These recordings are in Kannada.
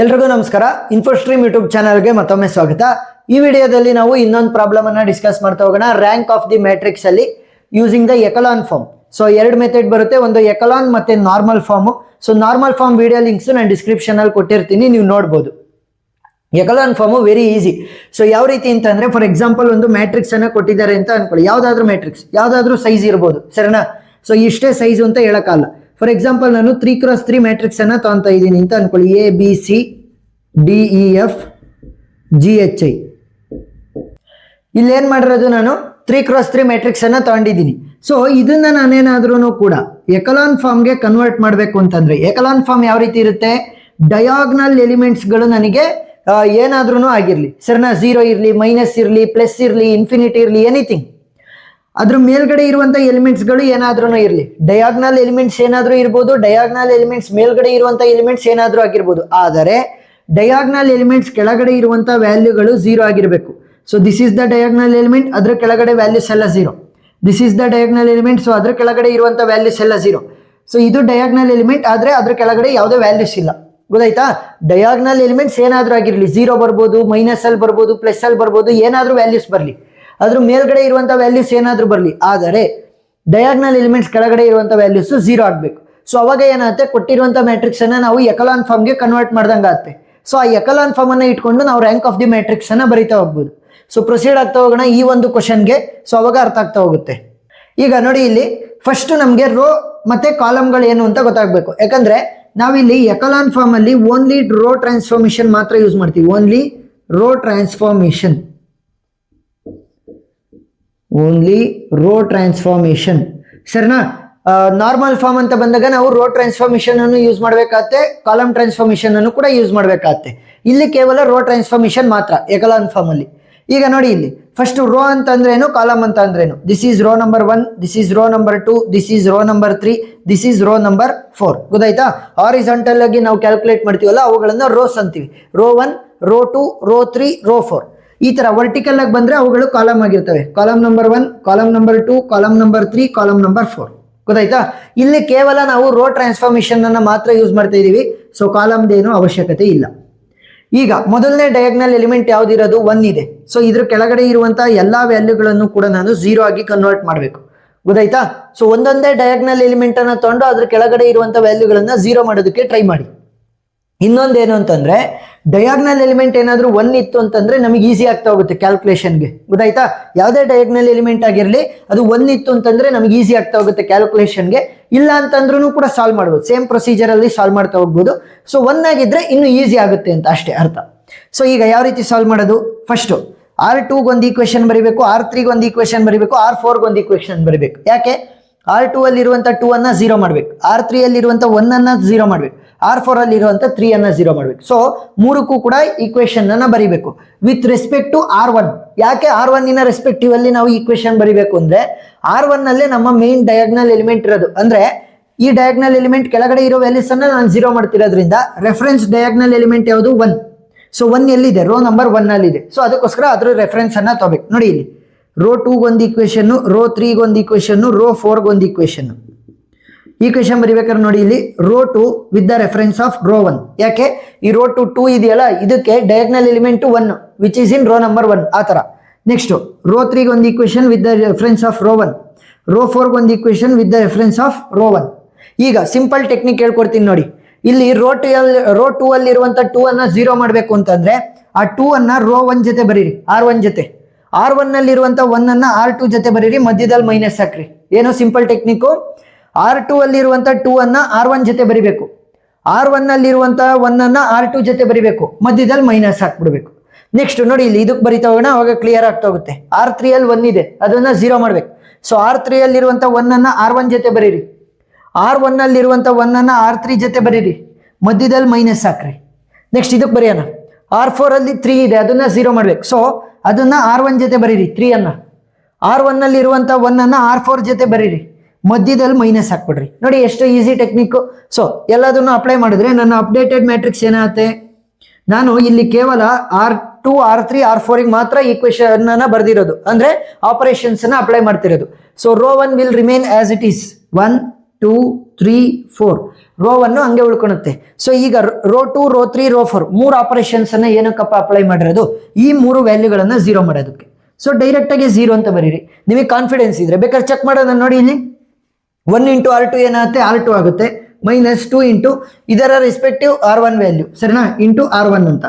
ಎಲ್ರಿಗೂ ನಮಸ್ಕಾರ. ಇನ್ಫೋಸ್ಟ್ರೀಮ್ ಯೂಟ್ಯೂಬ್ ಚಾನಲ್ಗೆ ಮತ್ತೊಮ್ಮೆ ಸ್ವಾಗತ. ಈ ವಿಡಿಯೋದಲ್ಲಿ ನಾವು ಇನ್ನೊಂದು ಪ್ರಾಬ್ಲಮ್ ಅನ್ನ ಡಿಸ್ಕಸ್ ಮಾಡ್ತಾ ಹೋಗೋಣ. ರ್ಯಾಂಕ್ ಆಫ್ ದಿ ಮ್ಯಾಟ್ರಿಕ್ಸ್ ಅಲ್ಲಿ using the echelon form. So ಎರಡು ಮೆಥಡ್ ಬರುತ್ತೆ, ಒಂದು ಎಕಲಾನ್ ಮತ್ತೆ normal form. So normal form video links ನಾನು ಡಿಸ್ಕ್ರಿಪ್ಷನ್ ಅಲ್ಲಿ ಕೊಟ್ಟಿರ್ತೀನಿ, ನೀವು ನೋಡ್ಬೋದು. Echelon form very easy. So ಯಾವ ರೀತಿ ಅಂತಂದ್ರೆ, ಫಾರ್ ಎಕ್ಸಾಂಪಲ್ ಒಂದು ಮ್ಯಾಟ್ರಿಕ್ಸ್ ಅನ್ನ ಕೊಟ್ಟಿದ್ದಾರೆ ಅಂತ ಅನ್ಕೊಳ್ಳಿ, ಯಾವ್ದಾದ್ರು ಮ್ಯಾಟ್ರಿಕ್ಸ್, ಯಾವ್ದಾದ್ರು ಸೈಜ್ ಇರ್ಬೋದು, ಸರಿನಾ? ಸೊ ಇಷ್ಟೇ ಸೈಜ್ ಅಂತ ಹೇಳಕ್ಕಾಗಲ್ಲ. ಫಾರ್ ಎಕ್ಸಾಂಪಲ್ ನಾನು 3x3 ಮ್ಯಾಟ್ರಿಕ್ಸ್ ಅನ್ನ ತಗೊಂತ ಇದ್ದೀನಿ ಅಂತ ಅನ್ಕೊಳ್ಳಿ, ABCDEF GHI. ಇಲ್ಲಿ ಏನ್ ಮಾಡಿರೋದು, ನಾನು 3x3 ಮ್ಯಾಟ್ರಿಕ್ಸ್ ಅನ್ನ ತಗೊಂಡಿದ್ದೀನಿ. ಸೊ ಇದನ್ನ ನಾನೇನಾದ್ರೂ ಕೂಡ ಎಕಲಾನ್ ಫಾರ್ಮ್ಗೆ ಕನ್ವರ್ಟ್ ಮಾಡಬೇಕು ಅಂತಂದ್ರೆ, ಎಕಲಾನ್ ಫಾರ್ಮ್ ಯಾವ ರೀತಿ ಇರುತ್ತೆ, ಡಯಾಗ್ನಲ್ ಎಲಿಮೆಂಟ್ಸ್ಗಳು ನನಗೆ ಏನಾದ್ರೂ ಆಗಿರ್ಲಿ, ಸರಿನಾ? 0 ಇರಲಿ, ಮೈನಸ್ ಇರಲಿ, ಪ್ಲಸ್ ಇರಲಿ, ಇನ್ಫಿನಿಟಿ ಇರಲಿ, ಎನಿಥಿಂಗ್. ಅದ್ರ ಮೇಲ್ಗಡೆ ಇರುವಂತ ಎಲಿಮೆಂಟ್ಸ್ಗಳು ಏನಾದ್ರೂ ಇರಲಿ, ಡಯಾಗ್ನಲ್ ಎಲಿಮೆಂಟ್ಸ್ ಏನಾದ್ರೂ ಇರ್ಬೋದು, ಡಯಾಗ್ನಲ್ ಎಲಿಮೆಂಟ್ಸ್ ಮೇಲ್ಗಡೆ ಇರುವಂತ ಎಲಿಮೆಂಟ್ಸ್ ಏನಾದ್ರೂ ಆಗಿರ್ಬೋದು. ಆದರೆ ಡಯಾಗ್ನಲ್ ಎಲಿಮೆಂಟ್ಸ್ ಕೆಳಗಡೆ ಇರುವಂತ ವ್ಯಾಲ್ಯೂಗಳು 0 ಆಗಿರಬೇಕು. So this is the diagonal element, ಅದ್ರ ಕೆಳಗಡೆ ವ್ಯಾಲ್ಯೂಸ್ ಎಲ್ಲ 0. This is the diagonal element, so ಅದ್ರ ಕೆಳಗಡೆ ಇರುವಂತ ವ್ಯಾಲ್ಯೂಸ್ ಎಲ್ಲ 0. ಸೊ ಇದು ಡಯಾಗ್ನಲ್ ಎಲಿಮೆಂಟ್, ಆದ್ರೆ ಅದ್ರ ಕೆಳಗಡೆ ಯಾವುದೇ ವ್ಯಾಲ್ಯೂಸ್ ಇಲ್ಲ. ಗೊತ್ತಾಯ್ತಾ? ಡಯಾಗ್ನಲ್ ಎಲಿಮೆಂಟ್ಸ್ ಏನಾದ್ರೂ ಆಗಿರ್ಲಿ, 0 ಬರ್ಬೋದು, ಮೈನಸ್ ಅಲ್ಲಿ ಬರ್ಬೋದು, ಪ್ಲಸ್ ಅಲ್ಲಿ ಬರ್ಬೋದು, ಏನಾದ್ರೂ ವ್ಯಾಲ್ಯೂಸ್ ಬರಲಿ, ಅದ್ರ ಮೇಲ್ಗಡೆ ಇರುವಂತ ವ್ಯಾಲ್ಯೂಸ್ ಏನಾದ್ರೂ ಬರಲಿ, ಆದರೆ ಡಯಾಗ್ನಲ್ ಎಲಿಮೆಂಟ್ಸ್ ಕೆಳಗಡೆ ಇರುವಂತ ವ್ಯಾಲ್ಯೂಸ್ 0 ಆಗ್ಬೇಕು. ಸೊ ಅವಾಗ ಏನಾಗುತ್ತೆ, ಕೊಟ್ಟಿರುವಂತ ಮ್ಯಾಟ್ರಿಕ್ಸ್ ಅನ್ನ ನಾವು ಎಕಲಾನ್ ಫಾರ್ಮ್ಗೆ ಕನ್ವರ್ಟ್ ಮಾಡ್ದಂಗೆ ಆಗುತ್ತೆ. ಸೊ ಆ ಎಕಲಾನ್ ಫಾರ್ಮ್ ಅನ್ನ ಇಟ್ಕೊಂಡು ನಾವು ರ್ಯಾಂಕ್ ಆಫ್ ದಿ ಮ್ಯಾಟ್ರಿಕ್ಸ್ ಅನ್ನ ಬರಿತಾ ಹೋಗ್ಬೋದು. ಸೊ ಪ್ರೊಸೀಡ್ ಆಗ್ತಾ ಹೋಗೋಣ ಈ ಒಂದು ಕ್ವಶನ್ಗೆ. ಸೊ ಅವಾಗ ಅರ್ಥ ಆಗ್ತಾ ಹೋಗುತ್ತೆ. ಈಗ ನೋಡಿ, ಇಲ್ಲಿ ಫಸ್ಟ್ ನಮ್ಗೆ ರೋ ಮತ್ತೆ ಕಾಲಮ್ಗಳು ಏನು ಅಂತ ಗೊತ್ತಾಗ್ಬೇಕು. ಯಾಕಂದ್ರೆ ನಾವಿಲ್ಲಿ ಎಕಲಾನ್ ಫಾರ್ಮ್ ಅಲ್ಲಿ ಓನ್ಲಿ ರೋ ಟ್ರಾನ್ಸ್ಫಾರ್ಮೇಶನ್ ಮಾತ್ರ ಯೂಸ್ ಮಾಡ್ತೀವಿ. Only row transformation, only row transformation, ಸರಿನಾ? ನಾರ್ಮಲ್ ಫಾರ್ಮ್ ಅಂತ ಬಂದಾಗ ನಾವು ರೋ ಟ್ರಾನ್ಸ್ಫಾರ್ಮೇಶನ್ ಅನ್ನು ಯೂಸ್ ಮಾಡಬೇಕಾಗತ್ತೆ, ಕಾಲಮ್ ಟ್ರಾನ್ಸ್ಫಾರ್ಮೇಶನ್ ಅನ್ನು ಕೂಡ ಯೂಸ್ ಮಾಡಬೇಕಾಗತ್ತೆ. ಇಲ್ಲಿ ಕೇವಲ ರೋ ಟ್ರಾನ್ಸ್ಫಾರ್ಮೇಶನ್ ಮಾತ್ರ ಎಕಲಾನ್ ಫಾರ್ಮ್ ಅಲ್ಲಿ. ಈಗ ನೋಡಿ, ಇಲ್ಲಿ ಫಸ್ಟ್ ರೋ ಅಂತ ಅಂದ್ರೇನು, ಕಾಲಮ್ ಅಂತ ಅಂದ್ರೇನು. This is row number 1, this is row number 2, this is row number 3, this is row number 4. ಗೊತ್ತಾಯ್ತಾ? ಹಾರಿಜಾಂಟಲ್ ಆಗಿ ನಾವು ಕ್ಯಾಲ್ಕುಲೇಟ್ ಮಾಡ್ತೀವಲ್ಲ, ಅವುಗಳನ್ನ ರೋಸ್ ಅಂತೀವಿ. Row 1, row 2, row 3, row 4. ಈ ತರ ವರ್ಟಿಕಲ್ ಆಗಿ ಬಂದ್ರೆ ಅವುಗಳು ಕಾಲಮ್ ಆಗಿರ್ತವೆ. Column number 1, column number 2, column number 3, column number 4. ಗೊತ್ತಾಯ್ತಾ? ಇಲ್ಲಿ ಕೇವಲ ನಾವು ರೋ ಟ್ರಾನ್ಸ್ಫಾರ್ಮೇಶನ್ ಅನ್ನ ಮಾತ್ರ ಯೂಸ್ ಮಾಡ್ತಾ ಇದೀವಿ. ಸೊ ಕಾಲಮ್ದೇನು ಅವಶ್ಯಕತೆ ಇಲ್ಲ. ಈಗ ಮೊದಲನೇ ಡಯಾಗ್ನಲ್ ಎಲಿಮೆಂಟ್ ಯಾವ್ದಿರೋದು, 1 ಇದೆ. ಸೊ ಇದ್ರ ಕೆಳಗಡೆ ಇರುವಂತಹ ಎಲ್ಲಾ ವ್ಯಾಲ್ಯೂಗಳನ್ನು ಕೂಡ ನಾನು 0 ಆಗಿ ಕನ್ವರ್ಟ್ ಮಾಡಬೇಕು. ಗೊತ್ತಾಯ್ತಾ? ಸೊ ಒಂದೊಂದೇ ಡಯಾಗ್ನಲ್ ಎಲಿಮೆಂಟ್ ಅನ್ನ ತಗೊಂಡು ಅದ್ರ ಕೆಳಗಡೆ ಇರುವಂತಹ ವ್ಯಾಲ್ಯೂಗಳನ್ನ 0 ಮಾಡೋದಕ್ಕೆ ಟ್ರೈ ಮಾಡಿ. ಇನ್ನೊಂದೇನು ಅಂತಂದ್ರೆ, ಡಯಾಗ್ನಲ್ ಎಲಿಮೆಂಟ್ ಏನಾದ್ರೂ 1 ಇತ್ತು ಅಂತಂದ್ರೆ ನಮಗೆ ಈಸಿ ಆಗ್ತಾ ಹೋಗುತ್ತೆ ಕ್ಯಾಲ್ಕುಲೇಷನ್ಗೆ. ಗೊತ್ತಾಯ್ತಾ? ಯಾವುದೇ ಡಯಾಗ್ನಲ್ ಎಲಿಮೆಂಟ್ ಆಗಿರಲಿ, ಅದು 1 ಇತ್ತು ಅಂತಂದ್ರೆ ನಮಗೆ ಈಸಿ ಆಗ್ತಾ ಹೋಗುತ್ತೆ ಕ್ಯಾಲ್ಕುಲೇಷನ್ಗೆ. ಇಲ್ಲ ಅಂತಂದ್ರೂ ಕೂಡ ಸಾಲ್ವ್ ಮಾಡ್ಬೋದು, ಸೇಮ್ ಪ್ರೊಸೀಜರ್ ಅಲ್ಲಿ ಸಾಲ್ವ್ ಮಾಡ್ತಾ ಹೋಗ್ಬೋದು. ಸೊ 1 ಆಗಿದ್ರೆ ಇನ್ನು ಈಸಿ ಆಗುತ್ತೆ ಅಂತ ಅಷ್ಟೇ ಅರ್ಥ. ಸೊ ಈಗ ಯಾವ ರೀತಿ ಸಾಲ್ವ್ ಮಾಡೋದು, ಫಸ್ಟ್ R2 ಒಂದು ಈಕ್ವೇಶನ್ ಬರೀಬೇಕು, R3 ಒಂದು ಈಕ್ವೇಶನ್ ಬರೀಬೇಕು, R4 ಒಂದು ಈಕ್ವೇಶನ್ ಬರೀಬೇಕು. ಯಾಕೆ? R2 ಅಲ್ಲಿ ಇರುವಂತ 2 ಅನ್ನ 0 ಮಾಡ್ಬೇಕು, R3 ಅಲ್ಲಿ ಇರುವಂತ 1 ಅನ್ನ 0 ಮಾಡ್ಬೇಕು, R4 ಅಲ್ಲಿ ಇರುವಂತ 3 ಅನ್ನ 0 ಮಾಡ್ಬೇಕು. ಸೊ ಮೂರಕ್ಕೂ ಕೂಡ ಈಕ್ವೇಶನ್ ಅನ್ನ ಬರೀಬೇಕು ವಿತ್ ರೆಸ್ಪೆಕ್ಟ್ ಟು R1. ಯಾಕೆ R1 ಇನ ರೆಸ್ಪೆಕ್ಟಿವ್ ಅಲ್ಲಿ ನಾವು ಈಕ್ವೇಶನ್ ಬರೀಬೇಕು ಅಂದ್ರೆ, R1 ಅಲ್ಲೇ ನಮ್ಮ ಮೇನ್ ಡಯಾಗ್ನಲ್ ಎಲಿಮೆಂಟ್ ಇರೋದು. ಅಂದ್ರೆ ಈ ಡಯಾಗ್ನಲ್ ಎಲಿಮೆಂಟ್ ಕೆಳಗಡೆ ಇರೋ ವ್ಯಾಲ್ಯೂಸ್ ಅನ್ನ ನಾನು 0 ಮಾಡ್ತಿರೋದ್ರಿಂದ ರೆಫರೆನ್ಸ್ ಡಯಾಗ್ನಲ್ ಎಲಿಮೆಂಟ್ ಯಾವುದು, 1. ಸೊ 1 ಎಲ್ಲಿದೆ, ರೋ ನಂಬರ್ 1 ಅಲ್ಲಿ ಇದೆ. ಸೊ ಅದಕ್ಕೋಸ್ಕರ ಅದ್ರ ರೆಫರೆನ್ಸ್ ಅನ್ನ ತಗೋಬೇಕು. ನೋಡಿ, ಇಲ್ಲಿ ರೋ 2 ಒಂದು ಈಕ್ವೇಶನ್, ರೋ 3 ಒಂದು ಈಕ್ವೇಶನ್, ರೋ 4 ಒಂದು ಈಕ್ವೇಶನ್. ಈಕ್ವೇಶನ್ ಬರೀಬೇಕಾದ್ರೆ ನೋಡಿ, ಇಲ್ಲಿ row 2 with the reference of row 1. ಯಾಕೆ? ಈ ರೋ 2 ಇದೆಯಲ್ಲ, ಇದಕ್ಕೆ diagonal element 1 which is in row number 1. ಆ ತರ. ನೆಕ್ಸ್ಟ್ ರೋ 3 ಒಂದು equation with the reference of row 1, row 4 ಒಂದು equation with the reference of row 1. ಈಗ ಸಿಂಪಲ್ ಟೆಕ್ನಿಕ್ ಹೇಳ್ಕೊಡ್ತೀನಿ ನೋಡಿ. ಇಲ್ಲಿ ರೋ 2 ಅಲ್ಲಿ ಇರುವಂತ 2 ಅನ್ನ 0 ಮಾಡಬೇಕು ಅಂತಂದ್ರೆ, ಆ 2 ಅನ್ನ ರೋ 1 ಜೊತೆ ಬರೀರಿ, R1 ಜೊತೆ. R1 ನಲ್ಲಿ ಇರುವಂತ 1 ಅನ್ನ R2 ಜೊತೆ ಬರೀರಿ, ಮಧ್ಯದಲ್ಲಿ ಮೈನಸ್ ಹಾಕ್ರಿ. ಏನೋ ಸಿಂಪಲ್ ಟೆಕ್ನಿಕ್. R2 ಅಲ್ಲಿ ಇರುವಂತ 2 ಅನ್ನ R1 ಜೊತೆ ಬರಿಬೇಕು, R1 ಅಲ್ಲಿ ಇರುವಂತ 1 ಅನ್ನ R2 ಜೊತೆ ಬರಿಬೇಕು, ಮಧ್ಯದಲ್ಲಿ ಮೈನಸ್ ಹಾಕ್ಬಿಡ್ಬೇಕು. ನೆಕ್ಸ್ಟ್ ನೋಡಿ, ಇಲ್ಲಿ ಇದಕ್ಕೆ ಬರಿತಾ ಹೋಗೋಣ, ಅವಾಗ ಕ್ಲಿಯರ್ ಆಗ್ತಾ ಹೋಗುತ್ತೆ. R3 ಅಲ್ಲಿ 1 ಇದೆ, ಅದನ್ನ 0 ಮಾಡ್ಬೇಕು. ಸೊ R3 ಅಲ್ಲಿ ಇರುವಂತ 1 ಅನ್ನ R1 ಜೊತೆ ಬರೀರಿ, R1 ಅಲ್ಲಿ ಇರುವಂತ 1 ಅನ್ನ R3 ಜೊತೆ ಬರೀರಿ, ಮಧ್ಯದಲ್ಲಿ ಮೈನಸ್ ಹಾಕ್ರಿ. ನೆಕ್ಸ್ಟ್ ಇದಕ್ಕೆ ಬರೆಯೋಣ. R4 ಅಲ್ಲಿ 3 ಇದೆ, ಅದನ್ನ 0 ಮಾಡ್ಬೇಕು. ಸೊ ಅದನ್ನ R1 ಜೊತೆ ಬರೀರಿ, 3 ಅನ್ನ. R1 ಅಲ್ಲಿ ಇರುವಂತ 1 ಅನ್ನ R4 ಜೊತೆ ಬರೀರಿ, ಮಧ್ಯದಲ್ಲಿ ಮೈನಸ್ ಹಾಕ್ಬಿಡ್ರಿ. ನೋಡಿ ಎಷ್ಟು ಈಸಿ ಟೆಕ್ನಿಕ್. ಸೊ ಎಲ್ಲದನ್ನು ಅಪ್ಲೈ ಮಾಡಿದ್ರೆ ನನ್ನ ಅಪ್ಡೇಟೆಡ್ ಮ್ಯಾಟ್ರಿಕ್ಸ್ ಏನಾಗುತ್ತೆ, ನಾನು ಇಲ್ಲಿ ಕೇವಲ R2, R3, R4 ಮಾತ್ರ ಈಕ್ವೇಶನ್ ಅನ್ನ ಬರ್ದಿರೋದು, ಅಂದ್ರೆ ಆಪರೇಷನ್ಸ್ ಅನ್ನ ಅಪ್ಲೈ ಮಾಡ್ತಿರೋದು. So row 1 will remain as it is, 1, 2, 3, 4. Row 1 ಹಂಗೆ ಉಳ್ಕೊಳುತ್ತೆ. ಸೊ ಈಗ ರೋ 2 ರೋ 3 ರೋ 4 ಮೂರು ಆಪರೇಷನ್ಸ್ ಅನ್ನ ಏನಕ್ಕಪ್ಪ ಅಪ್ಲೈ ಮಾಡಿರೋದು, ಈ ಮೂರು ವ್ಯಾಲ್ಯೂಗಳನ್ನ ಝೀರೋ ಮಾಡೋದಕ್ಕೆ. ಸೊ ಡೈರೆಕ್ಟ್ ಆಗಿ ಝೀರೋ ಅಂತ ಬರೀರಿ. ನಿಮಗೆ ಕಾನ್ಫಿಡೆನ್ಸ್ ಇದ್ರೆ ಬೇಕಾದ್ರೆ ಚೆಕ್ ಮಾಡೋಣ ನೋಡಿ. ಇಲ್ಲಿ 1 ಇಂಟು R2 ಏನಾಗುತ್ತೆ, R2 ಆಗುತ್ತೆ, ಮೈನಸ್ 2 ಇಂಟು ಇದರ ರೆಸ್ಪೆಕ್ಟಿವ್ R1 ವ್ಯಾಲ್ಯೂ, ಸರಿನಾ, ಇಂಟು R1 ಅಂತ.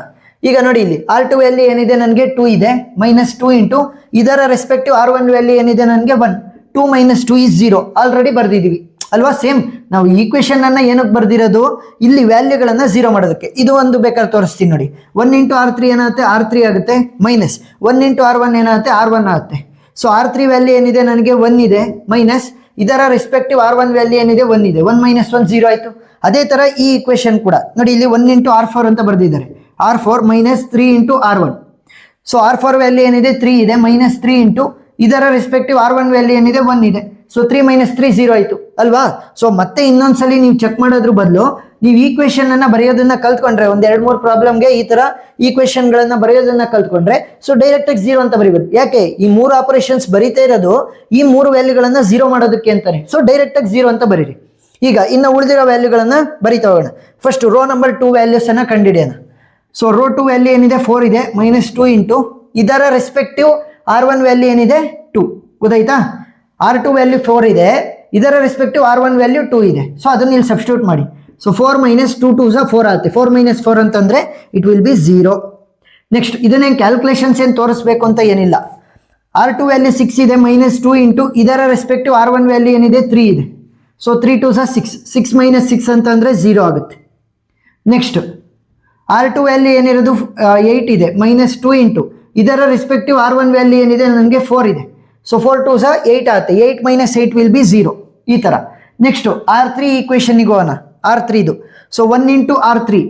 ಈಗ ನೋಡಿ ಇಲ್ಲಿ R2 ವ್ಯಾಲ್ಯೂ ಏನಿದೆ ನನಗೆ 2 ಇದೆ, ಮೈನಸ್ 2 ಇಂಟು ಇದರ ರೆಸ್ಪೆಕ್ಟಿವ್ R1 ವ್ಯಾಲ್ಯೂ ಏನಿದೆ ನನಗೆ 1. 2 ಮೈನಸ್ 2 is 0 ಆಲ್ರೆಡಿ ಬರ್ದಿದ್ದೀವಿ ಅಲ್ವಾ. ಸೇಮ್ ನಾವು ಈಕ್ವೇಶನ್ ಅನ್ನ ಏನಕ್ಕೆ ಬರ್ದಿರೋದು, ಇಲ್ಲಿ ವ್ಯಾಲ್ಯೂಗಳನ್ನ ಝೀರೋ ಮಾಡೋದಕ್ಕೆ. ಇದು ಒಂದು ಬೇಕಾದ್ರೆ ತೋರಿಸ್ತೀನಿ ನೋಡಿ. 1 ಇಂಟು R3 ಏನಾಗುತ್ತೆ, R3 ಆಗುತ್ತೆ, ಮೈನಸ್ 1 ಇಂಟು R1 ಏನಾಗುತ್ತೆ, R1 ಆಗುತ್ತೆ. ಸೊ R3 ವ್ಯಾಲ್ಯೂ ಏನಿದೆ ನನಗೆ 1 ಇದೆ, ಮೈನಸ್ ಇದರ ರೆಸ್ಪೆಕ್ಟಿವ್ R1 ವ್ಯಾಲ್ಯೂ ಏನಿದೆ 1 ಇದೆ, 1 ಮೈನಸ್ 1 0 ಆಯಿತು. ಅದೇ ಥರ ಈ ಈಕ್ವೇಶನ್ ಕೂಡ ನೋಡಿ, ಇಲ್ಲಿ 1 ಇಂಟು R4 ಅಂತ ಬರ್ದಿದ್ದಾರೆ, R4 minus 3 into R1. So R4 value ಏನಿದೆ 3 ಇದೆ, ಮೈನಸ್ 3 ಇಂಟು ಇದರ ರೆಸ್ಪೆಕ್ಟಿವ್ R1 ವ್ಯಾಲ್ಯೂ ಏನಿದೆ 1 ಇದೆ. ಸೊ 3 ಮೈನಸ್ 3 0 ಆಯಿತು ಅಲ್ವಾ. ಸೊ ಮತ್ತೆ ಇನ್ನೊಂದ್ಸಲಿ ನೀವು ಚೆಕ್ ಮಾಡೋದ್ರ ಬದಲು ನೀವು ಈಕ್ವೇಶನ್ ಅನ್ನ ಬರೆಯೋದನ್ನ ಕಲ್ತ್ಕೊಂಡ್ರೆ, ಒಂದ್ 2-3 ಪ್ರಾಬ್ಲಮ್ಗೆ ಈ ತರ ಈಕ್ವೇಶನ್ ಗಳನ್ನ ಬರೆಯೋದನ್ನ ಕಲ್ತ್ಕೊಂಡ್ರೆ, ಸೊ ಡೈರೆಕ್ಟ್ ಆಗಿ 0 ಅಂತ ಬರೀಬೋದು. ಯಾಕೆ, ಈ ಮೂರು ಆಪರೇಷನ್ಸ್ ಬರೀತಾ ಇರೋದು ಈ ಮೂರು ವ್ಯಾಲ್ಯೂಗಳನ್ನ 0 ಮಾಡೋದಕ್ಕೆ ಅಂತಾನೆ. ಸೊ ಡೈರೆಕ್ಟ್ ಆಗಿ 0 ಅಂತ ಬರೀರಿ. ಈಗ ಇನ್ನು ಉಳಿದಿರೋ ವ್ಯಾಲ್ಯೂಗಳನ್ನ ಬರಿತಾ ಹೋಗೋಣ. ಫಸ್ಟ್ ರೋ ನಂಬರ್ 2 ವ್ಯಾಲ್ಯೂಸ್ ಅನ್ನ ಕಂಡುಹಿಡಿಯೋಣ. ಸೊ ರೋ 2 ವ್ಯಾಲ್ಯೂ ಏನಿದೆ 4 ಇದೆ, ಮೈನಸ್ 2 ಇಂಟು ಇದರ ರೆಸ್ಪೆಕ್ಟಿವ್ R1 ವ್ಯಾಲ್ಯೂ ಏನಿದೆ 2, ಗೊತ್ತಾಯ್ತಾ. R2 ವ್ಯಾಲ್ಯೂ 4 ಇದೆ, ಇದರ ರೆಸ್ಪೆಕ್ಟಿವ್ R1 ವ್ಯಾಲ್ಯೂ 2 ಇದೆ. ಸೊ ಅದನ್ನ ಇಲ್ಲಿ ಸಬ್ಸ್ಟಿಟ್ಯೂಟ್ ಮಾಡಿ. ಸೊ 4 ಮೈನಸ್ 2 2 4 ಆಗುತ್ತೆ. 4 ಮೈನಸ್ 4 ಅಂತಂದ್ರೆ ಇಟ್ ವಿಲ್ ಬಿ 0. ನೆಕ್ಸ್ಟ್ ಇದನ್ನೇನು ಕ್ಯಾಲ್ಕುಲೇಷನ್ಸ್ ಏನು ತೋರಿಸ್ಬೇಕು ಅಂತ ಏನಿಲ್ಲ. R2 ವ್ಯಾಲ್ಯೂ 6 ಇದೆ, ಮೈನಸ್ 2 ಇಂಟು ಇದರ ರೆಸ್ಪೆಕ್ಟಿವ್ R1 ವ್ಯಾಲ್ಯೂ ಏನಿದೆ 3 ಇದೆ. ಸೊ 3 2 6, 6 ಮೈನಸ್ 6 ಅಂತಂದ್ರೆ 0 ಆಗುತ್ತೆ. ನೆಕ್ಸ್ಟ್ R2 ವ್ಯಾಲ್ಯೂ ಏನಿರೋದು 8 ಇದೆ, ಮೈನಸ್ 2 ಇಂಟು ಇದರ ರೆಸ್ಪೆಕ್ಟಿವ್ R1 ವ್ಯಾಲ್ಯೂ ಏನಿದೆ ನನಗೆ 4 ಇದೆ. ಸೊ 4 2 8 ಆಗುತ್ತೆ, 8 ಮೈನಸ್ 8 ವಿಲ್ ಬಿ 0 ಈ ಥರ. ನೆಕ್ಸ್ಟು R3 ಈಕ್ವೇಷನ್ಗೆ ಹೋಗೋಣ. R3 so 1 into R3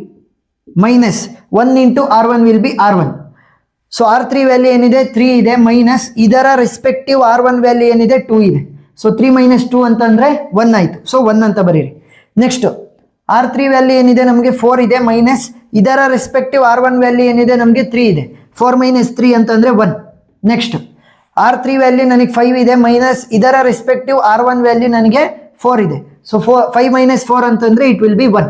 minus 1 into R1 will be R1. So R3 value ಏನಿದೆ 3 ಇದೆ, ಮೈನಸ್ ಇದರ ರೆಸ್ಪೆಕ್ಟಿವ್ R1 ವ್ಯಾಲ್ಯೂ ಏನಿದೆ 2 ಇದೆ. ಸೊ 3 ಮೈನಸ್ 2 ಅಂತಂದರೆ 1 ಆಯಿತು. ಸೊ 1 ಅಂತ ಬರೀರಿ. ನೆಕ್ಸ್ಟು R3 ವ್ಯಾಲ್ಯೂ ಏನಿದೆ ನಮಗೆ 4 ಇದೆ, ಮೈನಸ್ ಇದರ ರೆಸ್ಪೆಕ್ಟಿವ್ R1 ವ್ಯಾಲ್ಯೂ ಏನಿದೆ ನಮಗೆ 3 ಇದೆ. 4 ಮೈನಸ್ 3 ಅಂತಂದರೆ 1. ನೆಕ್ಸ್ಟ್ R3 ವ್ಯಾಲ್ಯೂ ನನಗೆ 5 ಇದೆ, ಮೈನಸ್ ಇದರ ರೆಸ್ಪೆಕ್ಟಿವ್ R1 ವ್ಯಾಲ್ಯೂ ನನಗೆ 4 ಇದೆ. ಸೊ 5 ಮೈನಸ್ 4 ಅಂತಂದರೆ it will be 1.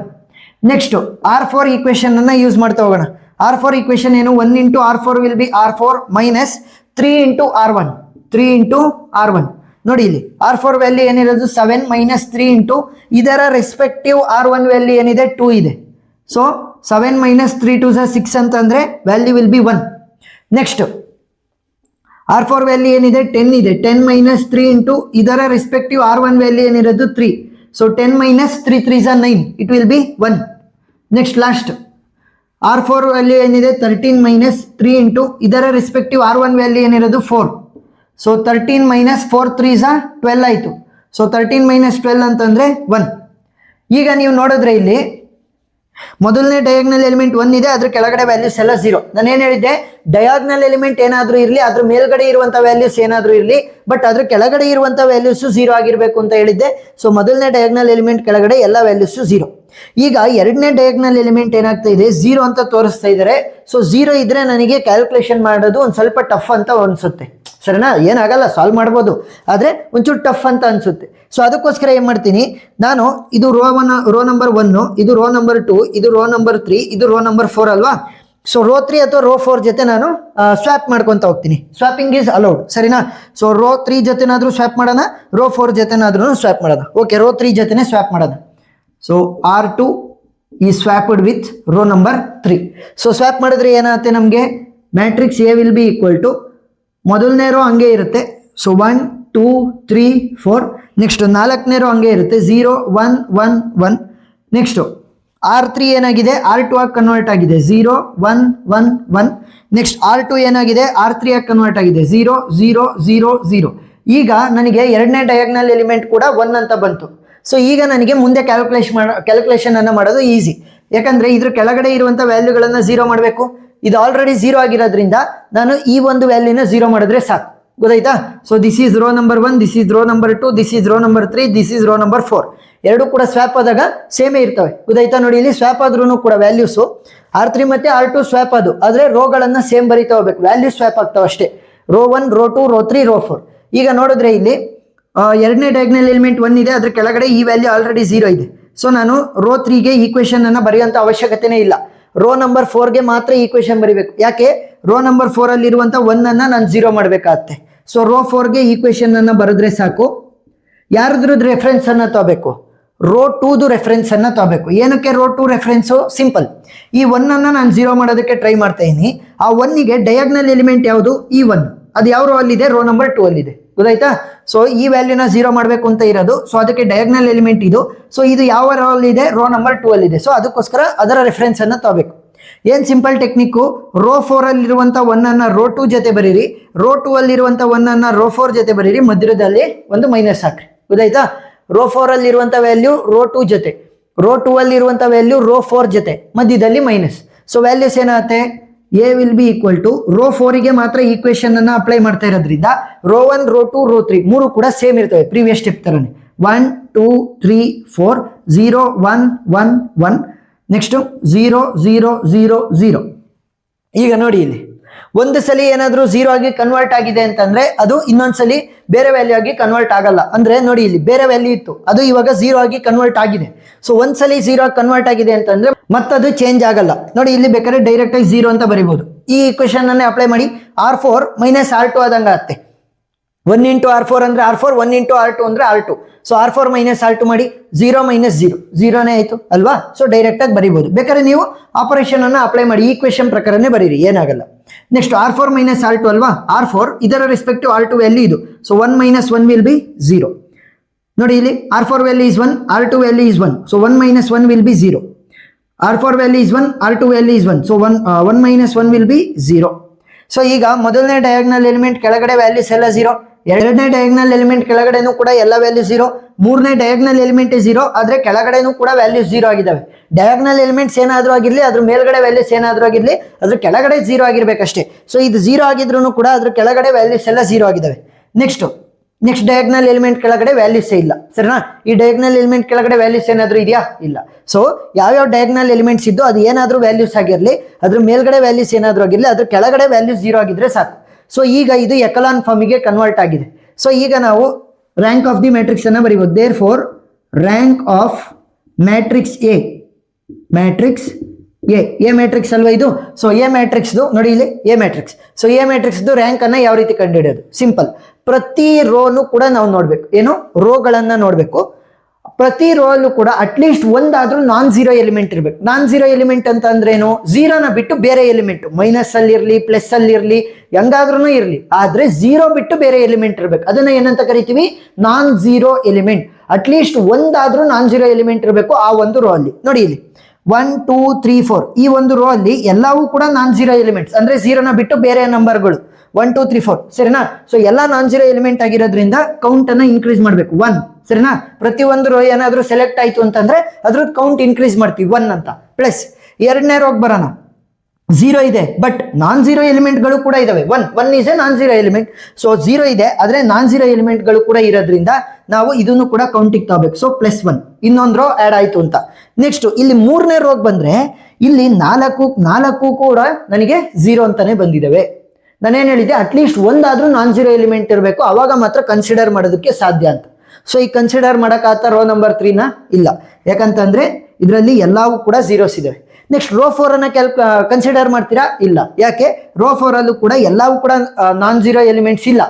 Next R4 equation ಅನ್ನು ಯೂಸ್ ಮಾಡ್ತಾ ಹೋಗೋಣ. R4 ಈಕ್ವೇಷನ್ ಏನು, 1 into R4 will be R4 minus 3 into R1, 3 into R1. ನೋಡಿ ಇಲ್ಲಿ R4 ವ್ಯಾಲ್ಯೂ ಏನಿರೋದು 7 ಮೈನಸ್ 3 ಇಂಟು ಇದರ ರೆಸ್ಪೆಕ್ಟಿವ್ R1 ವ್ಯಾಲ್ಯೂ ಏನಿದೆ 2 ಇದೆ. ಸೊ 7 ಮೈನಸ್ 3 2 6 ಅಂತಂದರೆ value will be 1. Next R4 value ಏನಿದೆ 10 ಇದೆ, 10 ಮೈನಸ್ 3 ಇಂಟು ಇದರ ರೆಸ್ಪೆಕ್ಟಿವ್ R1 ವ್ಯಾಲ್ಯೂ ಏನಿರೋದು 3. So 10 minus 3 3 9, it will be 1. Next last R4 value ಏನಿದೆ 13 ಮೈನಸ್ 3 ಇಂಟು ಇದರ ರೆಸ್ಪೆಕ್ಟಿವ್ R1 ವ್ಯಾಲ್ಯೂ ಏನಿರೋದು 4. ಸೊ 13 ಮೈನಸ್ 4 3 12 ಆಯಿತು. ಸೊ 13 ಮೈನಸ್ 12 ಅಂತಂದರೆ 1. ಈಗ ನೀವು ನೋಡಿದ್ರೆ ಇಲ್ಲಿ ಮೊದಲನೇ ಡಯಾಗ್ನಲ್ ಎಲಿಮೆಂಟ್ 1 ಇದೆ, ಅದ್ರ ಕೆಳಗಡೆ ವ್ಯಾಲ್ಯೂಸ್ ಎಲ್ಲ 0. ನಾನೇನು ಹೇಳಿದ್ದೆ, ಡಯಾಗ್ನಲ್ ಎಲಿಮೆಂಟ್ ಏನಾದರೂ ಇರಲಿ, ಅದ್ರ ಮೇಲ್ಗಡೆ ಇರುವಂಥ ವ್ಯಾಲ್ಯೂಸ್ ಏನಾದರೂ ಇರಲಿ, ಬಟ್ ಅದ್ರ ಕೆಳಗಡೆ ಇರುವಂಥ ವ್ಯಾಲ್ಯೂಸು 0 ಆಗಿರಬೇಕು ಅಂತ ಹೇಳಿದ್ದೆ. ಸೊ ಮೊದಲನೇ ಡಯಾಗ್ನಲ್ ಎಲಿಮೆಂಟ್ ಕೆಳಗಡೆ ಎಲ್ಲ ವ್ಯಾಲ್ಯೂಸು 0. ಈಗ ಎರಡನೇ ಡಯಾಗ್ನಲ್ ಎಲಿಮೆಂಟ್ ಏನಾಗ್ತಾ ಇದೆ 0 ಅಂತ ತೋರಿಸ್ತಾ ಇದ್ದಾರೆ. ಸೊ 0 ಇದ್ರೆ ನನಗೆ ಕ್ಯಾಲ್ಕುಲೇಷನ್ ಮಾಡೋದು ಒಂದು ಸ್ವಲ್ಪ ಟಫ್ ಅಂತ ಅನಿಸುತ್ತೆ, ಸರಿನಾ. ಏನಾಗಲ್ಲ, ಸಾಲ್ವ್ ಮಾಡ್ಬೋದು, ಆದರೆ ಒಂಚೂರು ಟಫ್ ಅಂತ ಅನಿಸುತ್ತೆ. ಸೊ ಅದಕ್ಕೋಸ್ಕರ ಏನು ಮಾಡ್ತೀನಿ ನಾನು, ಇದು ರೋ ನಂಬರ್ 1, ಇದು ರೋ ನಂಬರ್ 2, ಇದು ರೋ ನಂಬರ್ 3, ಇದು ರೋ ನಂಬರ್ 4 ಅಲ್ವಾ. ಸೊ ರೋ 3 ಅಥವಾ ರೋ 4 ಜೊತೆ ನಾನು ಸ್ವ್ಯಾಪ್ ಮಾಡ್ಕೊತ ಹೋಗ್ತೀನಿ. ಸ್ವ್ಯಾಪಿಂಗ್ ಈಸ್ ಅಲೌಡ್, ಸರಿನಾ. ಸೊ ರೋ 3 ಜೊತೆನಾದರೂ ಸ್ವ್ಯಾಪ್ ಮಾಡೋಣ, ರೋ 4 ಜೊತೆನಾದ್ರೂ ಸ್ವ್ಯಾಪ್ ಮಾಡೋಣ. ಓಕೆ, ರೋ 3 ಜೊತೆನೇ ಸ್ವ್ಯಾಪ್ ಮಾಡೋಣ. So R2 is swapped with row number 3. So swap ಮಾಡಿದ್ರೆ ಏನಾಗುತ್ತೆ ನಮಗೆ, matrix A will be equal to ಮೊದಲನೇ ರೋ ಹಂಗೆ ಇರುತ್ತೆ. ಸೊ 1 2 3 4. ನೆಕ್ಸ್ಟ್ 4ನೇ ರೋ ಹಂಗೆ ಇರುತ್ತೆ, 0 1 1 1. ನೆಕ್ಸ್ಟು R3 ಏನಾಗಿದೆ R2 ಆಗಿ ಕನ್ವರ್ಟ್ ಆಗಿದೆ, 0 1 1 1. ನೆಕ್ಸ್ಟ್ R2 ಏನಾಗಿದೆ R3 ಆಗಿ ಕನ್ವರ್ಟ್ ಆಗಿದೆ, 0 0 0 0. ಈಗ ನನಗೆ ಎರಡನೇ ಡಯಾಗ್ನಲ್ ಎಲಿಮೆಂಟ್ ಕೂಡ 1 ಅಂತ ಬಂತು. ಸೊ ಈಗ ನನಗೆ ಮುಂದೆ ಕ್ಯಾಲ್ಕುಲೇಷನ್ ಅನ್ನು ಮಾಡೋದು ಈಸಿ. ಯಾಕಂದರೆ ಇದ್ರ ಕೆಳಗಡೆ ಇರುವಂಥ ವ್ಯಾಲ್ಯೂಗಳನ್ನು 0 ಮಾಡಬೇಕು. ಇದು ಆಲ್ರೆಡಿ 0 ಆಗಿರೋದ್ರಿಂದ ನಾನು ಈ ಒಂದು ವ್ಯಾಲ್ಯೂನ 0 ಮಾಡಿದ್ರೆ ಸಾಕು, ಗೊತ್ತಾಯ್ತಾ. So this is row number 1, this is row number 2, this is row number 3, this is row number 4. ಎರಡು ಕೂಡ ಸ್ವ್ಯಾಪ್ ಆದಾಗ ಸೇಮೇ ಇರ್ತವೆ, ಗೊತ್ತಾಯ್ತಾ. ನೋಡಿ ಇಲ್ಲಿ ಸ್ವ್ಯಾಪ್ ಆದ್ರೂ ಕೂಡ ವ್ಯಾಲ್ಯೂಸು R3 ಮತ್ತು R2 ಸ್ವ್ಯಾಪ್ ಆದು, ಆದರೆ ರೋಗಳನ್ನು ಸೇಮ್ ಬರೀತಾ ಹೋಗ್ಬೇಕು, ವ್ಯಾಲ್ಯೂ ಸ್ವ್ಯಾಪ್ ಆಗ್ತಾವೆ ಅಷ್ಟೇ. Row 1 row 2 row 3 row 4. ಈಗ ನೋಡಿದ್ರೆ ಇಲ್ಲಿ ಎರಡನೇ ಡಯಾಗ್ನಲ್ ಎಲಿಮೆಂಟ್ 1 ಇದೆ, ಅದ್ರ ಕೆಳಗಡೆ ಈ ವ್ಯಾಲ್ಯೂ ಆಲ್ರೆಡಿ 0 ಇದೆ. ಸೊ ನಾನು ರೋ 3ಗೆ ಈಕ್ವೇಶನ್ ಅನ್ನ ಬರೆಯುವಂತ ಅವಶ್ಯಕತೆನೇ ಇಲ್ಲ. ರೋ ನಂಬರ್ 4ಗೆ ಮಾತ್ರ ಈಕ್ವೇಶನ್ ಬರಿಬೇಕು. ಯಾಕೆ? ರೋ ನಂಬರ್ 4 ಅಲ್ಲಿ ಇರುವಂತ 1 ಅನ್ನ ನಾನು 0 ಮಾಡಬೇಕಾಗತ್ತೆ. ಸೊ ರೋ 4ಗೆ ಈಕ್ವೇಶನ್ ಅನ್ನ ಬರೆದ್ರೆ ಸಾಕು. ಯಾರದ್ರದ್ದು ರೆಫರೆನ್ಸ್ ಅನ್ನ ತಗೋಬೇಕು? ರೋ 2ದು ರೆಫರೆನ್ಸ್ ಅನ್ನ ತಗೋಬೇಕು. ಏನಕ್ಕೆ ರೋ 2 ರೆಫರೆನ್ಸು? ಸಿಂಪಲ್. ಈ 1 ಅನ್ನ ನಾನು 0 ಮಾಡೋದಕ್ಕೆ ಟ್ರೈ ಮಾಡ್ತಾ ಇದೀನಿ. ಆ 1ಗೆ ಡಯಾಗ್ನಲ್ ಎಲಿಮೆಂಟ್ ಯಾವುದು? ಈ 1. ಅದು ಯಾವ ರೋ ಅಲ್ಲಿದೆ? ರೋ ನಂಬರ್ 2 ಅಲ್ಲಿದೆ. ಗೊತ್ತಾಯ್ತಾ? ಸೊ ಈ ವ್ಯಾಲ್ಯೂನ 0 ಮಾಡಬೇಕು ಅಂತ ಇರೋದು. ಸೊ ಅದಕ್ಕೆ ಡಯಾಗ್ನಲ್ ಎಲಿಮೆಂಟ್ ಇದು. ಸೊ ಇದು ಯಾವ ರೋ ಅಲ್ಲಿದೆ? ರೋ ನಂಬರ್ 2 ಅಲ್ಲಿದೆ. ಸೊ ಅದಕ್ಕೋಸ್ಕರ ಅದರ ರೆಫರೆನ್ಸ್ ಅನ್ನ ತಗೋಬೇಕು. ಏನ್ ಸಿಂಪಲ್ ಟೆಕ್ನಿಕ್ಕು? ರೋ 4 ಅಲ್ಲಿರುವಂತ 1 ಅನ್ನ ರೋ 2 ಜೊತೆ ಬರೀರಿ, ರೋ 2 ಅಲ್ಲಿರುವಂತ 1 ಅನ್ನ ರೋ 4 ಜೊತೆ ಬರೀರಿ, ಮಧ್ಯದಲ್ಲಿ ಒಂದು ಮೈನಸ್ ಹಾಕ್ರಿ. ಗೊತ್ತಾಯ್ತಾ? ರೋ 4 ಅಲ್ಲಿರುವಂತ ವ್ಯಾಲ್ಯೂ ರೋ 2 ಜೊತೆ, ರೋ 2 ಅಲ್ಲಿರುವಂತ ವ್ಯಾಲ್ಯೂ ರೋ 4 ಜೊತೆ, ಮಧ್ಯದಲ್ಲಿ ಮೈನಸ್. ಸೊ ವ್ಯಾಲ್ಯೂಸ್ ಏನಾಗುತ್ತೆ? A will be equal to row 4ಗೆ ಮಾತ್ರ ಈಕ್ವೇಶನ್ ಅನ್ನ ಅಪ್ಲೈ ಮಾಡ್ತಾ ಇರೋದ್ರಿಂದ ರೋ 1, ರೋ 2, ರೋ 3 ಮೂರು ಕೂಡ ಸೇಮ್ ಇರ್ತವೆ ಪ್ರೀವಿಯಸ್ ಸ್ಟೆಪ್ ತರನೇ. 1 2 3 4 0 1 1 1 ನೆಕ್ಸ್ಟ್ 0 0 0 0. ಈಗ ನೋಡಿ ಇಲ್ಲಿ ಒಂದು ಸಲ ಏನಾದ್ರೂ 0 ಆಗಿ ಕನ್ವರ್ಟ್ ಆಗಿದೆ ಅಂತಂದ್ರೆ ಅದು ಇನ್ನೊಂದ್ಸಲಿ ಬೇರೆ ವ್ಯಾಲ್ಯೂ ಆಗಿ ಕನ್ವರ್ಟ್ ಆಗಲ್ಲ. ಅಂದ್ರೆ ನೋಡಿ ಇಲ್ಲಿ ಬೇರೆ ವ್ಯಾಲ್ಯೂ ಇತ್ತು, ಅದು ಇವಾಗ 0 ಆಗಿ ಕನ್ವರ್ಟ್ ಆಗಿದೆ. ಸೊ ಒಂದ್ಸಲಿ 0 ಆಗಿ ಕನ್ವರ್ಟ್ ಆಗಿದೆ ಅಂತಂದ್ರೆ ಮತ್ತದು ಚೇಂಜ್ ಆಗಲ್ಲ. ನೋಡಿ ಇಲ್ಲಿ ಬೇಕಾದ್ರೆ ಡೈರೆಕ್ಟ್ ಆಗಿ 0 ಅಂತ ಬರೀಬಹುದು. ಈ ಈಕ್ವೇಶನ್ ಅನ್ನೇ ಅಪ್ಲೈ ಮಾಡಿ. R4 ಮೈನಸ್ R2 ಆದಂಗ ಆಗುತ್ತೆ. 1 ಇಂಟು R4 ಅಂದ್ರೆ R4, 1 ಇಂಟು R2 ಅಂದ್ರೆ R2. So R4 minus R2 ಮಾಡಿ 0 ಮೈನಸ್ 0, 0ನೇ ಆಯ್ತು ಅಲ್ವಾ? ಸೊ ಡೈರೆಕ್ಟ್ ಆಗಿ ಬರೀಬಹುದು. ಬೇಕಾದ್ರೆ ನೀವು ಆಪರೇಷನ್ ಅನ್ನ ಅಪ್ಲೈ ಮಾಡಿ, ಈಕ್ವೇಶನ್ ಪ್ರಕಾರನೇ ಬರೀರಿ, ಏನಾಗಲ್ಲ. ನೆಕ್ಸ್ಟ್ R4 ಮೈನಸ್ R2 ಅಲ್ವಾ? R4 ಇದರ ರೆಸ್ಪೆಕ್ಟಿವ್ R2 ವ್ಯಾಲ್ಯೂ ಇದು. So 1 minus 1 will be 0. ನೋಡಿ ಇಲ್ಲಿ R4 value is 1, R2 value is 1. So 1 minus 1 will be 0. R4 value is 1, R2 value is 1. So 1 minus 1 will be 0. So ಈಗ ಮೊದಲನೇ ಡಯಾಗ್ನಲ್ ಎಲಿಮೆಂಟ್ ಕೆಳಗಡೆ ವ್ಯಾಲ್ಯೂಸ್ ಎಲ್ಲ 0, ಎರಡನೇ ಡಯಾಗ್ನಲ್ ಎಲಿಮೆಂಟ್ ಕೆಳಗಡೆನೂ ಕೂಡ ಎಲ್ಲ ವ್ಯಾಲ್ಯೂ 0, ಮೂರನೇ ಡಯಾಗ್ನಲ್ ಎಲಿಮೆಂಟ್ 0, ಆದ್ರೆ ಕೆಳಗಡೆನೂ ಕೂಡ ವ್ಯಾಲ್ಯೂಸ್ 0 ಆಗಿದಾವೆ. ಡಯಾಗ್ನಲ್ ಎಲಿಮೆಂಟ್ಸ್ ಏನಾದ್ರೂ ಆಗಿರ್ಲಿ, ಅದ್ರ ಮೇಲ್ಗಡೆ ವ್ಯಾಲ್ಯೂಸ್ ಏನಾದ್ರೂ ಆಗಿರ್ಲಿ, ಅದ್ರ ಕೆಳಗಡೆ 0 ಆಗಿರ್ಬೇಕಷ್ಟೇ. ಸೊ ಇದು 0 ಆಗಿದ್ರು ಕೂಡ ಅದ್ರ ಕೆಳಗಡೆ ವ್ಯಾಲ್ಯೂಸ್ ಎಲ್ಲ 0 ಆಗಿದಾವೆ. ನೆಕ್ಸ್ಟ್ ಡಯಾಗ್ನಲ್ ಎಲಿಮೆಂಟ್ ಕೆಳಗಡೆ ವ್ಯಾಲ್ಯೂಸ್ ಇಲ್ಲ, ಸರಿನಾ? ಈ ಡಯಾಗ್ನಲ್ ಎಲಿಮೆಂಟ್ ಕೆಳಗಡೆ ವ್ಯಾಲ್ಯೂಸ್ ಏನಾದ್ರೂ ಇದೆಯಾ? ಇಲ್ಲ. ಸೊ ಯಾವ್ಯಾವ ಡಯಾಗ್ನಲ್ ಎಲಿಮೆಂಟ್ಸ್ ಇದ್ದು ಅದು ಏನಾದ್ರೂ ವ್ಯಾಲ್ಯೂಸ್ ಆಗಿರ್ಲಿ, ಅದ್ರ ಮೇಲ್ಗಡೆ ವ್ಯಾಲ್ಯೂಸ್ ಏನಾದ್ರೂ ಆಗಿರ್ಲಿ, ಅದ್ರ ಕೆಳಗಡೆ ವ್ಯಾಲ್ಯೂಸ್ 0 ಆಗಿದ್ರೆ ಸಾಕು. ಸೊ ಈಗ ಇದು ಎಕಲಾನ್ ಫಾರ್ಮಿಗೆ ಕನ್ವರ್ಟ್ ಆಗಿದೆ. ಸೊ ಈಗ ನಾವು ರ್ಯಾಂಕ್ ಆಫ್ ದಿ ಮ್ಯಾಟ್ರಿಕ್ಸ್ ಅನ್ನ ಬರೀಬಹುದು. Therefore rank of matrix A matrix ಅಲ್ವಾ ಇದು? ಸೊ ಎ ಮ್ಯಾಟ್ರಿಕ್ಸ್ದು ನೋಡಿ ಇಲ್ಲಿ ಎ ಮ್ಯಾಟ್ರಿಕ್ಸ್. ಸೊ ಎ ಮ್ಯಾಟ್ರಿಕ್ಸ್ದು ರ್ಯಾಂಕ್ ಅನ್ನ ಯಾವ ರೀತಿ ಕಂಡುಹಿಡಿಯೋದು? ಸಿಂಪಲ್. ಪ್ರತಿ ರೋನು ಕೂಡ ನಾವು ನೋಡ್ಬೇಕು. ಏನು? ರೋಗಳನ್ನ ನೋಡ್ಬೇಕು. ಪ್ರತಿ ರೋ ಅಲ್ಲೂ ಕೂಡ ಅಟ್ಲೀಸ್ಟ್ ಒಂದಾದ್ರೂ ನಾನ್ ಝೀರೋ ಎಲಿಮೆಂಟ್ ಇರ್ಬೇಕು. ನಾನ್ ಝೀರೋ ಎಲಿಮೆಂಟ್ ಅಂತ ಅಂದ್ರೆ ಏನು? 0ನ ಬಿಟ್ಟು ಬೇರೆ ಎಲಿಮೆಂಟ್, ಮೈನಸ್ ಅಲ್ಲಿ ಇರ್ಲಿ, ಪ್ಲಸ್ ಅಲ್ಲಿ ಇರ್ಲಿ, ಹೆಂಗಾದ್ರೂ ಇರ್ಲಿ, ಆದ್ರೆ 0 ಬಿಟ್ಟು ಬೇರೆ ಎಲಿಮೆಂಟ್ ಇರ್ಬೇಕು. ಅದನ್ನ ಏನಂತ ಕರಿತೀವಿ? Non zero element. ಅಟ್ಲೀಸ್ಟ್ ಒಂದಾದ್ರೂ ನಾನ್ ಝೀರೋ ಎಲಿಮೆಂಟ್ ಇರಬೇಕು ಆ ಒಂದು ರೋ ಅಲ್ಲಿ. ನೋಡಿ ಇಲ್ಲಿ 1 2 3 4 ಈ ಒಂದು ರೋ ಅಲ್ಲಿ ಎಲ್ಲವೂ ಕೂಡ ನಾನ್ ಝೀರೋ ಎಲಿಮೆಂಟ್ಸ್, ಅಂದ್ರೆ 0ನ ಬಿಟ್ಟು ಬೇರೆ ನಂಬರ್ಗಳು 1 2 3 4, ಸರಿನಾ? ಸೊ ಎಲ್ಲಾ ನಾನ್ ಝೀರೋ ಎಲಿಮೆಂಟ್ ಆಗಿರೋದ್ರಿಂದ ಕೌಂಟ್ ಅನ್ನ ಇನ್ಕ್ರೀಸ್ ಮಾಡ್ಬೇಕು 1, ಸರಿನಾ? ಪ್ರತಿ ಒಂದು ರೋ ಏನಾದ್ರೂ ಸೆಲೆಕ್ಟ್ ಆಯ್ತು ಅಂತಂದ್ರೆ ಅದ್ರದ್ದು ಕೌಂಟ್ ಇನ್ಕ್ರೀಸ್ ಮಾಡ್ತೀವಿ 1 ಅಂತ. ಪ್ಲಸ್ ಎರಡನೇ ರೋಗ್ ಬರೋಣ. 0 ಇದೆ, ಬಟ್ ನಾನ್ ಝೀರೋ ಎಲಿಮೆಂಟ್ಗಳು ಕೂಡ ಇದಾವೆ. 1 is A non zero element. So 0 ಇದೆ, ಆದ್ರೆ ನಾನ್ ಝೀರೋ ಎಲಿಮೆಂಟ್ಗಳು ಕೂಡ ಇರೋದ್ರಿಂದ ನಾವು ಇದನ್ನು ಕೂಡ ಕೌಂಟಿಗೆ ತಗೋಬೇಕು. ಸೊ +1 ಇನ್ನೊಂದು ರೋ ಆಡ್ ಆಯ್ತು ಅಂತ. ನೆಕ್ಸ್ಟ್ ಇಲ್ಲಿ ಮೂರನೇ ರೋಗ್ ಬಂದ್ರೆ ಇಲ್ಲಿ ನಾಲ್ಕು ಕೂಡ ನನಗೆ 0 ಅಂತಾನೆ ಬಂದಿದ್ದಾವೆ. ನಾನೇನ್ ಹೇಳಿದೆ? ಅಟ್ಲೀಸ್ಟ್ ಒಂದಾದ್ರೂ ನಾನ್ ಝೀರೋ ಎಲಿಮೆಂಟ್ ಇರಬೇಕು, ಅವಾಗ ಮಾತ್ರ ಕನ್ಸಿಡರ್ ಮಾಡೋದಕ್ಕೆ ಸಾಧ್ಯ ಅಂತ. ಸೊ ಈ ಕನ್ಸಿಡರ್ ಮಾಡಕ್ಕಾಗ್ತ ರೋ ನಂಬರ್ 3ನ ಇಲ್ಲ, ಯಾಕಂತಂದ್ರೆ ಇದರಲ್ಲಿ ಎಲ್ಲವೂ ಕೂಡ 0s ಇದಾವೆ. ನೆಕ್ಸ್ಟ್ ರೋ 4 ಅನ್ನ ಕನ್ಸಿಡರ್ ಮಾಡ್ತೀರಾ? ಇಲ್ಲ. ಯಾಕೆ? ರೋ 4 ಅಲ್ಲೂ ಕೂಡ ಎಲ್ಲವೂ ಕೂಡ ನಾನ್ ಝೀರೋ ಎಲಿಮೆಂಟ್ಸ್ ಇಲ್ಲ.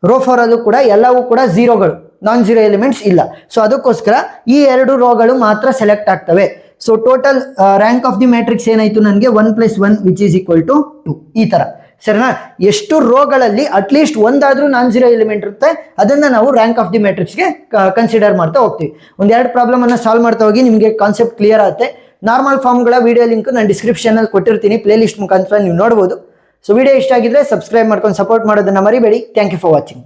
ರೋ 4 ಅಲ್ಲೂ ಕೂಡ ಎಲ್ಲವೂ ಕೂಡ 0ಗಳು, ನಾನ್ ಝೀರೋ ಎಲಿಮೆಂಟ್ಸ್ ಇಲ್ಲ. ಸೊ ಅದಕ್ಕೋಸ್ಕರ ಈ ಎರಡು ರೋಗಳು ಮಾತ್ರ ಸೆಲೆಕ್ಟ್ ಆಗ್ತವೆ. So total rank of the matrix ಏನಾಯ್ತು ನನಗೆ? 1 + 1 ವಿಚ್ ಈಸ್ ಈಕ್ವಲ್ ಟು 2. ಈ ತರ, ಸರಿನಾ? ಎಷ್ಟು ರೋಗಳಲ್ಲಿ ಅಟ್ಲೀಸ್ಟ್ ಒಂದಾದ್ರೂ ನಾನ್ ಝೀರೋ ಎಲಿಮೆಂಟ್ ಇರುತ್ತೆ, ಅದನ್ನ ನಾವು ರ್ಯಾಂಕ್ ಆಫ್ ದಿ ಮ್ಯಾಟ್ರಿಕ್ಸ್ಗೆ ಕನ್ಸಿಡರ್ ಮಾಡ್ತಾ ಹೋಗ್ತೀವಿ. ಒಂದೆರಡು ಪ್ರಾಬ್ಲಮ್ ಅನ್ನ ಸಾಲ್ವ್ ಮಾಡ್ತಾ ಹೋಗಿ ನಿಮಗೆ ಕಾನ್ಸೆಪ್ಟ್ ಕ್ಲಿಯರ್ ಆಗುತ್ತೆ. ನಾರ್ಮಲ್ ಫಾರ್ಮ್ಗಳ ವಿಡಿಯೋ ಲಿಂಕ್ ನಾನು ಡಿಸ್ಕ್ರಿಪ್ಷನ್ ಅಲ್ಲಿ ಕೊಟ್ಟಿರ್ತೀನಿ, ಪ್ಲೇ ಲಿಸ್ಟ್ ಮುಖಾಂತರ ನೀವು ನೋಡಬಹುದು. ಸೊ ವಿಡಿಯೋ ಇಷ್ಟ ಆಗಿದ್ರೆ ಸಬ್ಸ್ಕ್ರೈಬ್ ಮಾಡ್ಕೊಂಡು ಸಪೋರ್ಟ್ ಮಾಡೋದನ್ನ ಮರಿಬೇಡಿ. Thank you for watching.